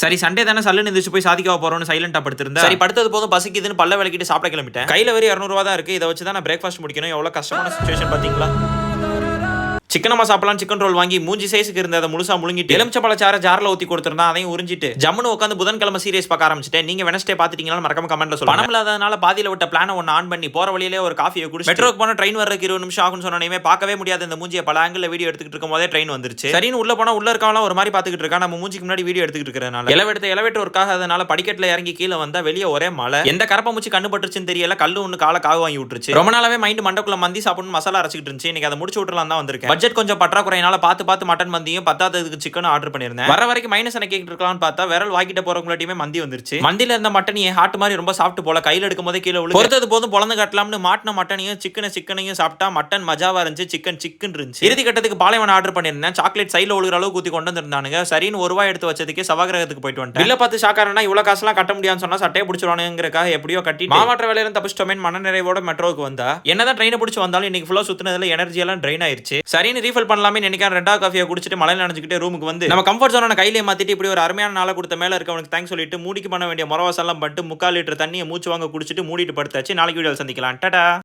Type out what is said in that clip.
சரி சண்டே தானே சல்லுன்னு எந்திரிச்சு போய் சாதிக்க போறோம்னு சைலண்டா படுத்திருந்தேன். சரி படுத்தது போதும் பசிக்குதுன்னு பல்ல விளக்கிட்டு சாப்பிட கிளம்பிட்டேன். கையில வெறும் 200 ரூபா தான் இருக்கு. இதை வச்சு தான் நான் பிரேக்ஃபாஸ்ட் முடிக்கணும். எவ்வளவு கஷ்டமான சிச்சுவேஷன் பாத்தீங்களா? சிக்கனமா சாப்பிடலாம் சிக்கன் ரோல் வாங்கி மூஞ்சி சைஸுக்கு இருந்த அதை முழுசா முழுங்கிட்டு எலுமிச்சம்பழ சார ஜார்ல ஊத்தி கொடுத்திருந்தா அதையும் உறிஞ்சிட்டு ஜம்முன்னு உட்காந்து புதன்கிழமை சீரியஸ் பார்க்க ஆரம்பிச்சிட்டேன். நீங்க வெனஸ்டே பாத்துட்டீங்கன்னா மறக்காம கமெண்ட்ல சொல்லுங்க. பணம் இல்லாதனால பாதியில விட்ட பிளான ஒன்னு ஆன் பண்ணி போற வழியிலே ஒரு காஃபியை குடிச்சு மெட்ரோக்கு போன ட்ரெயின் வர்றதுக்கு 20 நிமிஷம் ஆகும்னு சொன்னே பார்க்கவே முடியாத இந்த மூஞ்சியை பல ஆங்கிள் வீடியோ எடுத்துக்கிட்டு இருக்கும் போதே ட்ரெயின் வந்துருச்சு. சரின்னு உள்ள போனா உள்ள இருக்கவங்க ஒரு மாதிரி பாத்துக்கிட்டு இருக்கா. நம்ம மூஞ்சிக்கு முன்னாடி வீடியோ எடுத்துக்கிட்டு இருக்கறனால எலவேட்டர் ஒர்க்காக அதனால படிக்கட்டுல இறங்கி கீழே வந்தா வெளியே ஒரே மழை. எந்த கரப்ப மூச்சு கண்ணு பட்டுருச்சுன்னு தெரியல. கல்லு ஒன்னு கால காவு வாங்கி விட்டுருச்சு. ரொம்ப நாளாவே மைண்ட் மண்டக்குள்ள மந்தி சாப்பிடணும் மசாலா அரைச்சிட்டு இருந்துச்சு. இன்னைக்கு அதை முடிச்சு விட்டுலாம் தான் வந்திருக்கேன். பட்ஜெட் கொஞ்சம் பற்றாக்குறை பார்த்து மட்டன் மந்தியும் பத்தாததுக்கு சிக்கன் ஆர்டர் பண்ணிருந்தேன். வர வரைக்கும் மைனஸ் என்ன கேட்டு இருக்கலாம்னு பார்த்தா விரல் வாங்கிட்ட போறவங்களாட்டியுமே மந்தி வந்துருச்சு. மந்தில இருந்த மட்டன் என் ஹார்ட் மாதிரி ரொம்ப சாஃப்ட் போல கையில எடுக்கும் போதே கீழே விழுந்து பொறுத்தது போதும் பொளந்து கட்டலாம்னு மாட்டின மட்டனையும் சிக்கனையும் சாப்பிட்டா மட்டன் மஜாவா இருந்துச்சு. சிக்கன் இருந்துச்சு. இறுதி கட்டத்துக்கு பாலைவனம் ஆர்டர் பண்ணிருந்தேன். சாக்லேட் சைடுல ஒழுகிற அளவுக்கு ஊத்தி கொண்டு வந்திருந்தானுங்க. சரின்னு ₹1 எடுத்து வச்சதுக்கு சவகிரகத்துக்கு போயிட்டு வந்துட்டேன். இல்ல பார்த்து ஷாக்காரனா இவ்வளவு காசுலாம் கட்ட முடியாதுன்னு சொன்னா சட்டையை பிடிச்சிருவானுங்கிறக்காக எப்படியோ கட்டி மாவட்ட வேலையில தப்பிச்சிட்டோமே மன நிறைவோட மெட்ரோவுக்கு வந்தா என்னதான் ட்ரெயினை பிடிச்சி வந்தாலும் இன்னைக்கு ஃபுல்லா சுத்தினதுல எனர்ஜி எல்லாம் ட்ரெயின் ஆயிருச்சு. சரின்னு ரீஃபில் பண்ணலாமே நினைக்கிறேன். ரெண்டாவது காஃபியை குடிச்சிட்டு மலையில நினைச்சுக்கிட்டே ரூமுக்கு வந்து நம்ம கம்ஃபர்ட் ஜோனை கையிலே மாத்திட்டு இப்படி ஒரு அருமையான நாளை கொடுத்த மேல இருக்கவனுக்கு தேங்க்ஸ் சொல்லிட்டு மூடிக்கு பண்ண வேண்டிய மொரவாசெல்லாம் பட்டு 3/4 லிட்டர் தண்ணியை மூச்சு வாங்க குடிச்சிட்டு மூடிட்டு படுத்தாச்சு. நாளைக்கு வீடியோ சந்திக்கலாம். டாடா.